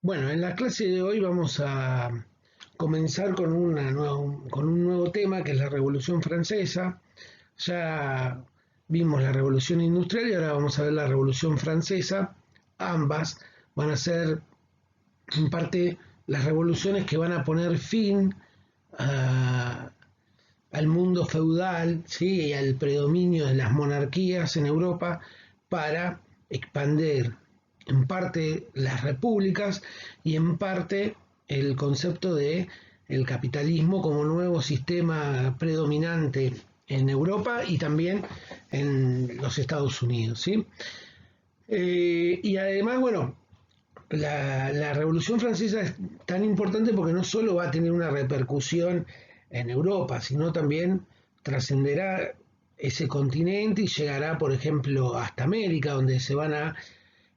Bueno, en la clase de hoy vamos a comenzar con, con un nuevo tema que es la Revolución Francesa. Ya vimos la Revolución Industrial y ahora vamos a ver la Revolución Francesa. Ambas van a ser en parte las revoluciones que van a poner fin a- al mundo feudal, ¿sí? Y al predominio de las monarquías en Europa para expandir en parte las repúblicas y en parte el concepto de el capitalismo como nuevo sistema predominante en Europa y también en los Estados Unidos, ¿sí? Y además, bueno, la Revolución Francesa es tan importante porque no solo va a tener una repercusión en Europa, sino también trascenderá ese continente y llegará, por ejemplo, hasta América, donde se van a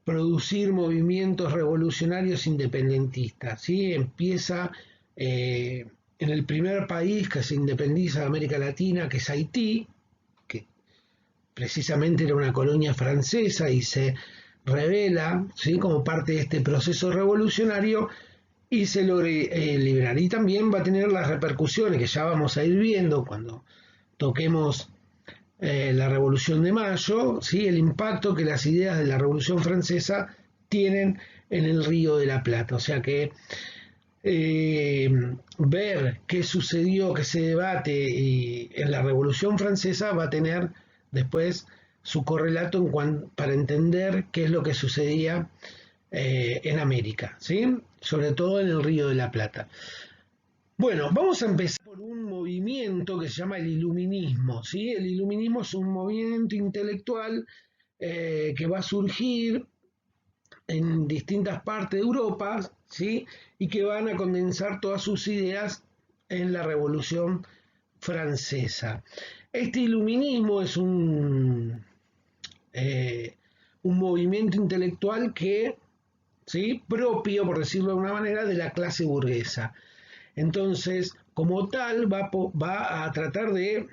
producir movimientos revolucionarios independentistas. ¿Sí? Empieza en el primer país que se independiza de América Latina, que es Haití, que precisamente era una colonia francesa y se revela, ¿sí? Como parte de este proceso revolucionario y se logra liberar. Y también va a tener las repercusiones que ya vamos a ir viendo cuando toquemos la Revolución de Mayo, ¿sí? El impacto que las ideas de la Revolución Francesa tienen en el Río de la Plata. O sea que eh, ver qué sucedió, qué se debate en la Revolución Francesa va a tener después su correlato para entender qué es lo que sucedía en América, ¿sí? Sobre todo en el Río de la Plata. Bueno, vamos a empezar por un movimiento que se llama el iluminismo, ¿sí? El iluminismo es un movimiento intelectual que va a surgir en distintas partes de Europa, ¿sí? Y que van a condensar todas sus ideas en la Revolución Francesa. Este iluminismo es un movimiento intelectual que, ¿sí? Propio, por decirlo de alguna manera, de la clase burguesa. Entonces, como tal, va a tratar de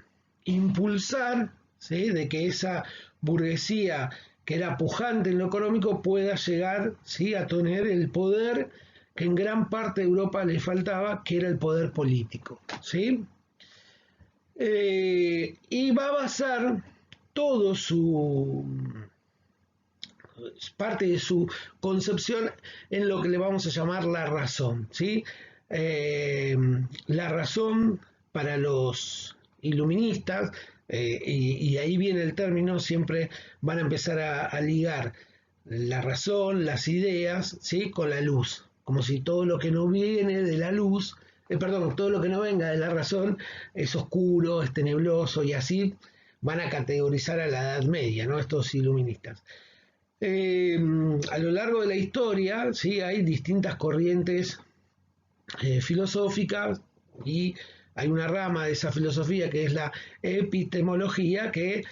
impulsar, ¿sí? De que esa burguesía que era pujante en lo económico pueda llegar, ¿sí? A tener el poder que en gran parte de Europa le faltaba, que era el poder político, ¿sí? Y va a basar todo su parte de su concepción en lo que le vamos a llamar la razón, ¿sí? Eh, la razón para los iluministas, y ahí viene el término, siempre van a empezar a ligar la razón, las ideas, ¿sí? Con la luz, como si todo lo que no viene de la luz, perdón, todo lo que no venga de la razón es oscuro, es tenebroso, y así van a categorizar a la Edad Media, ¿no? Estos iluministas. Eh, a lo largo de la historia, sí, hay distintas corrientes filosóficas y hay una rama de esa filosofía que es la epistemología que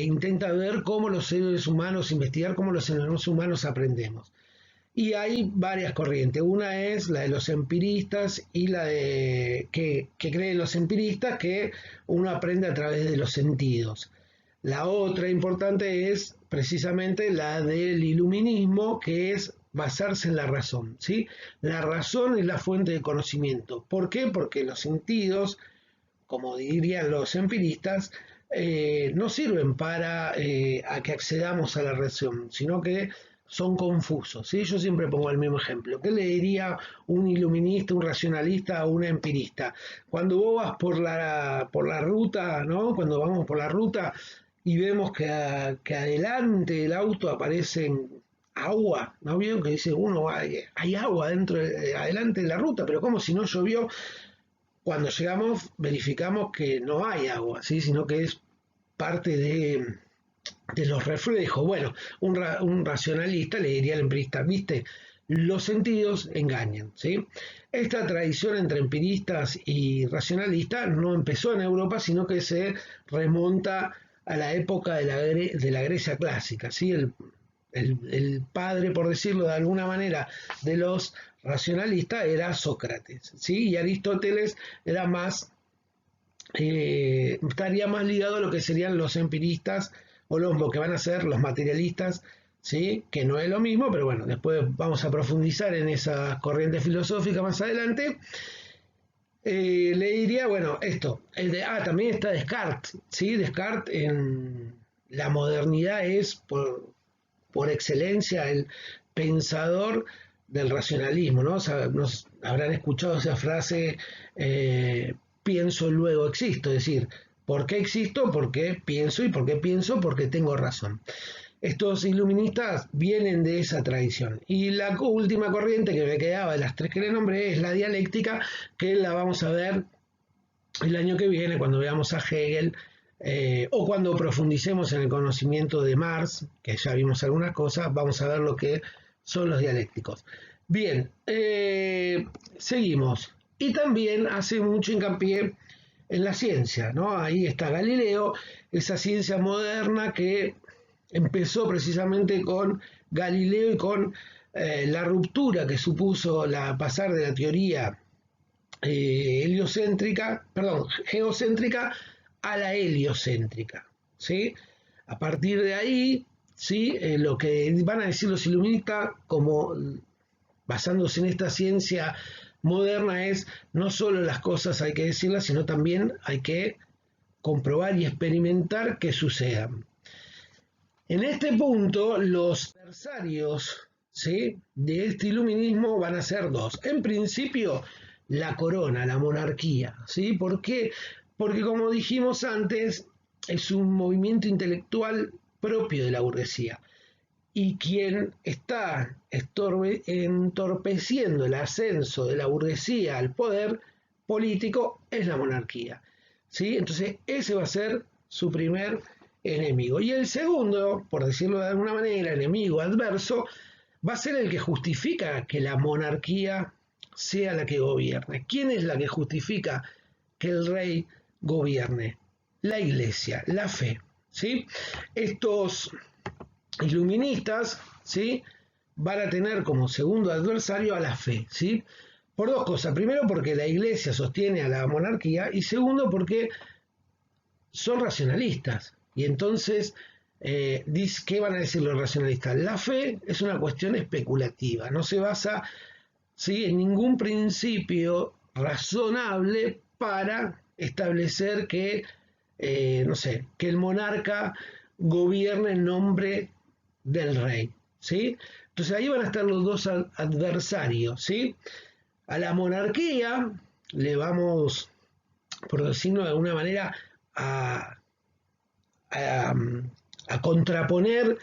intenta ver cómo los seres humanos, investigar cómo los seres humanos aprendemos. Y hay varias corrientes. Una es la de los empiristas y la de que creen los empiristas que uno aprende a través de los sentidos. La otra importante es precisamente la del iluminismo, que es basarse en la razón, ¿sí? La razón es la fuente de conocimiento. ¿Por qué? Porque los sentidos, como dirían los empiristas, no sirven para a que accedamos a la razón, sino que son confusos, ¿sí? Yo siempre pongo el mismo ejemplo. ¿Qué le diría un iluminista, un racionalista a un empirista? Cuando vos vas por la ruta, ¿no? Cuando vamos por la ruta y vemos que adelante del auto aparecen agua, ¿no vieron? Que dice uno, hay agua dentro, adelante de la ruta, pero como si no llovió. Cuando llegamos verificamos que no hay agua, ¿sí? Sino que es parte de los reflejos. Bueno, un racionalista le diría al empirista, viste, los sentidos engañan, ¿sí? Esta tradición entre empiristas y racionalistas no empezó en Europa, sino que se remonta a la época de la Grecia clásica, ¿sí? El padre, por decirlo de alguna manera, de los racionalistas era Sócrates, ¿sí? Y Aristóteles era más, estaría más ligado a lo que serían los empiristas o lo que van a ser los materialistas, ¿sí? Que no es lo mismo, pero bueno, después vamos a profundizar en esa corriente filosófica más adelante. Le diría, bueno, esto, también está Descartes, ¿sí? Descartes en la modernidad es por excelencia el pensador del racionalismo, ¿no? O sea, nos habrán escuchado esa frase, pienso, luego existo, es decir, ¿por qué existo? Porque pienso, y ¿por qué pienso? Porque tengo razón. Estos iluministas vienen de esa tradición. Y la última corriente que me quedaba de las tres que le nombré es la dialéctica, que la vamos a ver el año que viene cuando veamos a Hegel, o cuando profundicemos en el conocimiento de Marx, que ya vimos algunas cosas, vamos a ver lo que son los dialécticos. Bien, seguimos. Y también hace mucho hincapié en la ciencia, ¿no? Ahí está Galileo, esa ciencia moderna que empezó precisamente con Galileo y con la ruptura que supuso pasar de la teoría geocéntrica a la heliocéntrica, ¿sí? A partir de ahí, ¿sí? Lo que van a decir los iluministas, como basándose en esta ciencia moderna, es no solo las cosas hay que decirlas, sino también hay que comprobar y experimentar que sucedan. En este punto, los adversarios, ¿sí?, de este iluminismo van a ser dos. En principio, la corona, la monarquía, ¿sí? ¿Por qué? Porque, como dijimos antes, es un movimiento intelectual propio de la burguesía. Y quien está entorpeciendo el ascenso de la burguesía al poder político es la monarquía, ¿sí? Entonces, ese va a ser su primer enemigo. Y el segundo, por decirlo de alguna manera, enemigo adverso, va a ser el que justifica que la monarquía sea la que gobierne. ¿Quién es la que justifica que el rey gobierne? La iglesia, la fe, ¿sí? Estos iluministas, ¿sí?, van a tener como segundo adversario a la fe, ¿sí? Por dos cosas. Primero, porque la iglesia sostiene a la monarquía, y segundo, porque son racionalistas. Y entonces, ¿qué van a decir los racionalistas? La fe es una cuestión especulativa, no se basa, ¿sí?, en ningún principio razonable para establecer que, no sé, que el monarca gobierne en nombre del rey, ¿sí? Entonces ahí van a estar los dos adversarios, ¿sí? A la monarquía le vamos, por decirlo de alguna manera, a, a, a contraponer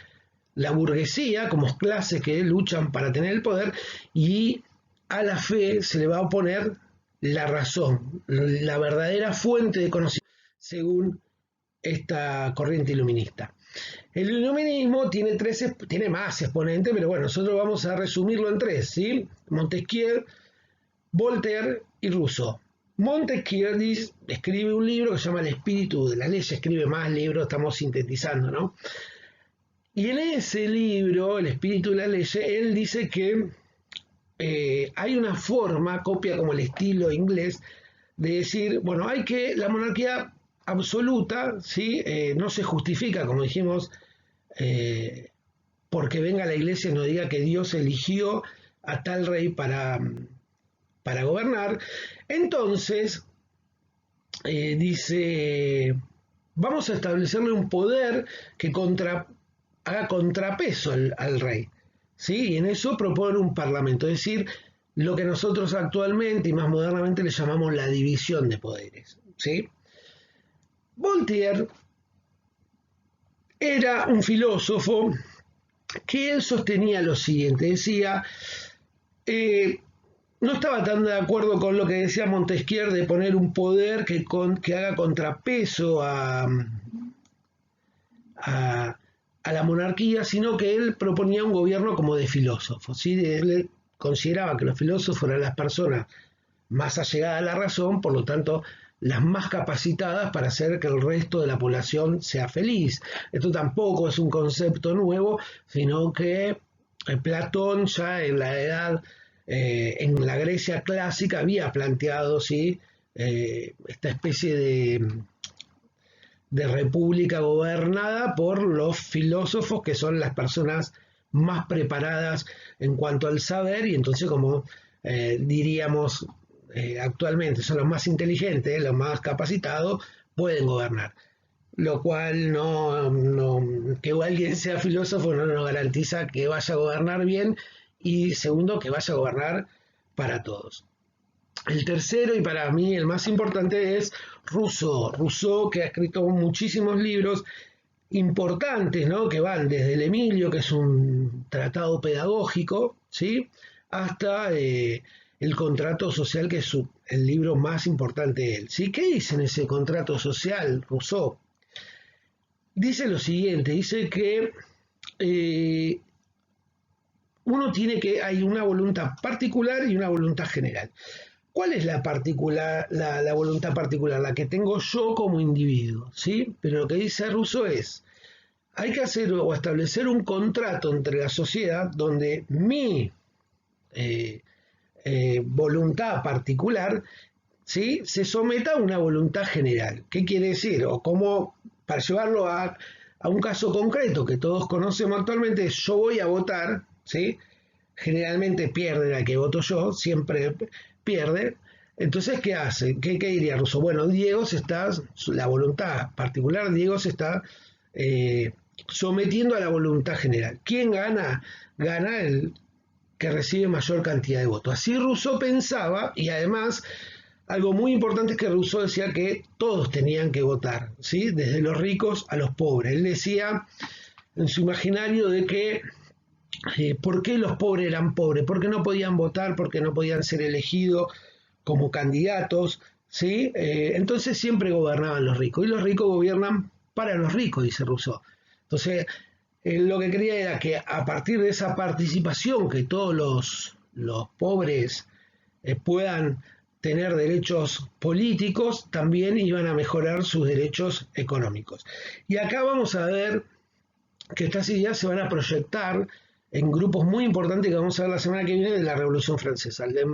la burguesía como clases que luchan para tener el poder, y a la fe se le va a oponer la razón, la verdadera fuente de conocimiento, según esta corriente iluminista. El iluminismo tiene más exponentes, pero bueno, nosotros vamos a resumirlo en tres, ¿sí? Montesquieu, Voltaire y Rousseau. Montesquieu escribe un libro que se llama El espíritu de la ley, escribe más libros, estamos sintetizando, ¿no? Y en ese libro, El espíritu de la ley, él dice que hay una forma, copia como el estilo inglés, de decir, bueno, la monarquía absoluta, ¿sí? No se justifica, como dijimos, porque venga la iglesia y nos diga que Dios eligió a tal rey para gobernar. Entonces, dice, vamos a establecerle un poder que haga contrapeso al rey, ¿sí? Y en eso propone un parlamento, es decir, lo que nosotros actualmente y más modernamente le llamamos la división de poderes, ¿sí? Voltaire era un filósofo que él sostenía lo siguiente, decía, no estaba tan de acuerdo con lo que decía Montesquieu de poner un poder que haga contrapeso a la monarquía, sino que él proponía un gobierno como de filósofos, ¿sí? Él consideraba que los filósofos eran las personas más allegadas a la razón, por lo tanto, las más capacitadas para hacer que el resto de la población sea feliz. Esto tampoco es un concepto nuevo, sino que Platón ya en la edad, en la Grecia clásica, había planteado, ¿sí?, esta especie de república gobernada por los filósofos, que son las personas más preparadas en cuanto al saber y entonces como diríamos actualmente son los más inteligentes, los más capacitados, pueden gobernar. Lo cual que alguien sea filósofo no nos garantiza que vaya a gobernar bien y segundo, que vaya a gobernar para todos. El tercero y para mí el más importante es Rousseau. Rousseau que ha escrito muchísimos libros importantes, ¿no? Que van desde el Emilio, que es un tratado pedagógico, ¿sí? Hasta el contrato social, que es el libro más importante de él. ¿Sí? ¿Qué dice en ese contrato social Rousseau? Dice lo siguiente, dice que hay una voluntad particular y una voluntad general. ¿Cuál es la voluntad particular? La que tengo yo como individuo, ¿sí? Pero lo que dice Rousseau es, hay que hacer o establecer un contrato entre la sociedad donde mi voluntad particular, ¿sí? Se someta a una voluntad general. ¿Qué quiere decir? O cómo, para llevarlo a un caso concreto que todos conocemos actualmente, yo voy a votar, ¿sí? Generalmente pierde la que voto yo, siempre pierde. Entonces, ¿qué hace? ¿Qué diría Rousseau? Bueno, la voluntad particular, Diego se está sometiendo a la voluntad general. ¿Quién gana? Gana el que recibe mayor cantidad de votos. Así Rousseau pensaba y además algo muy importante es que Rousseau decía que todos tenían que votar, ¿sí? Desde los ricos a los pobres. Él decía en su imaginario de que ¿por qué los pobres eran pobres? ¿Por qué no podían votar? ¿Por qué no podían ser elegidos como candidatos? ¿Sí? Entonces siempre gobernaban los ricos y los ricos gobiernan para los ricos, dice Rousseau. Entonces, lo que quería era que a partir de esa participación que todos los pobres puedan tener derechos políticos, también iban a mejorar sus derechos económicos. Y acá vamos a ver que estas ideas se van a proyectar en grupos muy importantes que vamos a ver la semana que viene de la Revolución Francesa. El de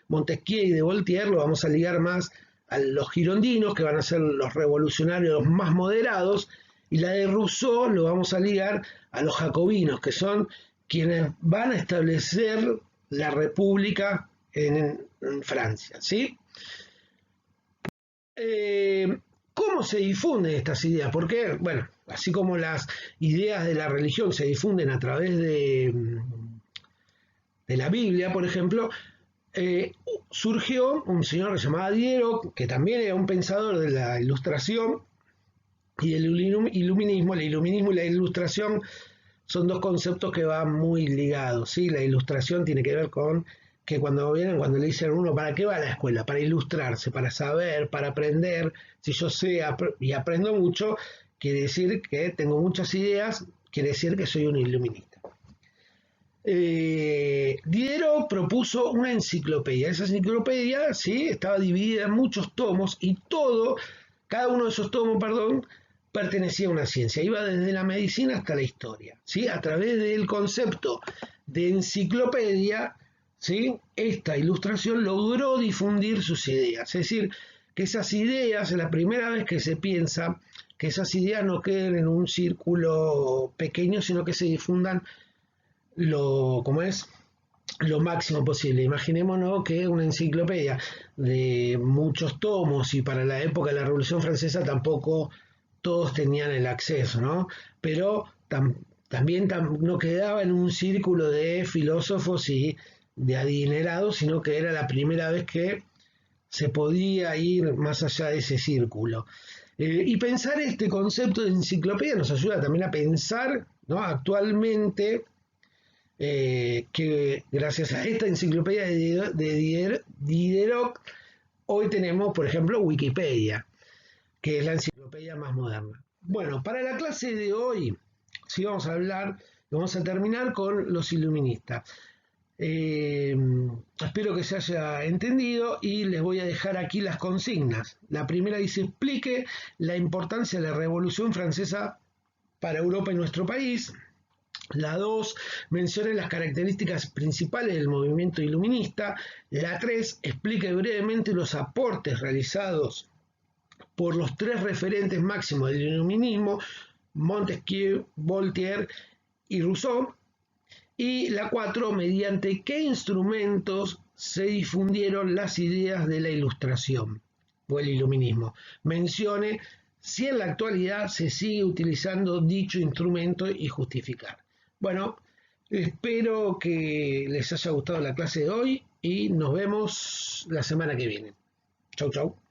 Montesquieu y de Voltaire lo vamos a ligar más a los girondinos, que van a ser los revolucionarios más moderados, y la de Rousseau lo vamos a ligar a los jacobinos, que son quienes van a establecer la república en Francia, ¿sí? ¿Cómo se difunden estas ideas? Porque, bueno, así como las ideas de la religión se difunden a través de la Biblia, por ejemplo, surgió un señor que se llamaba Diderot, que también era un pensador de la Ilustración y el iluminismo. El iluminismo y la Ilustración son dos conceptos que van muy ligados, ¿sí? La Ilustración tiene que ver con que cuando le dicen a uno, ¿para qué va a la escuela? Para ilustrarse, para saber, para aprender. Si yo sé y aprendo mucho, quiere decir que tengo muchas ideas, quiere decir que soy un iluminista. Diderot propuso una enciclopedia. Esa enciclopedia, ¿sí? Estaba dividida en muchos tomos y cada uno de esos tomos, pertenecía a una ciencia. Iba desde la medicina hasta la historia, ¿sí? A través del concepto de enciclopedia, ¿sí? Esta ilustración logró difundir sus ideas. Es decir, que esas ideas, es la primera vez que se piensa que esas ideas no queden en un círculo pequeño, sino que se difundan lo máximo posible. Imaginémonos que una enciclopedia de muchos tomos, y para la época de la Revolución Francesa tampoco todos tenían el acceso, ¿no? Pero también no quedaba en un círculo de filósofos y de adinerados, sino que era la primera vez que se podía ir más allá de ese círculo. Y pensar este concepto de enciclopedia nos ayuda también a pensar, ¿no? Actualmente que gracias a esta enciclopedia de Diderot, hoy tenemos, por ejemplo, Wikipedia, que es la enciclopedia más moderna. Bueno, para la clase de hoy, sí vamos a terminar con los iluministas. Espero que se haya entendido y les voy a dejar aquí las consignas. La primera dice: explique la importancia de la Revolución Francesa para Europa y nuestro país. La 2, mencione las características principales del movimiento iluminista. La 3, explique brevemente los aportes realizados por los tres referentes máximos del iluminismo, Montesquieu, Voltaire y Rousseau. Y la 4, mediante qué instrumentos se difundieron las ideas de la Ilustración o el Iluminismo. Mencione si en la actualidad se sigue utilizando dicho instrumento y justificar. Bueno, espero que les haya gustado la clase de hoy y nos vemos la semana que viene. Chau, chau.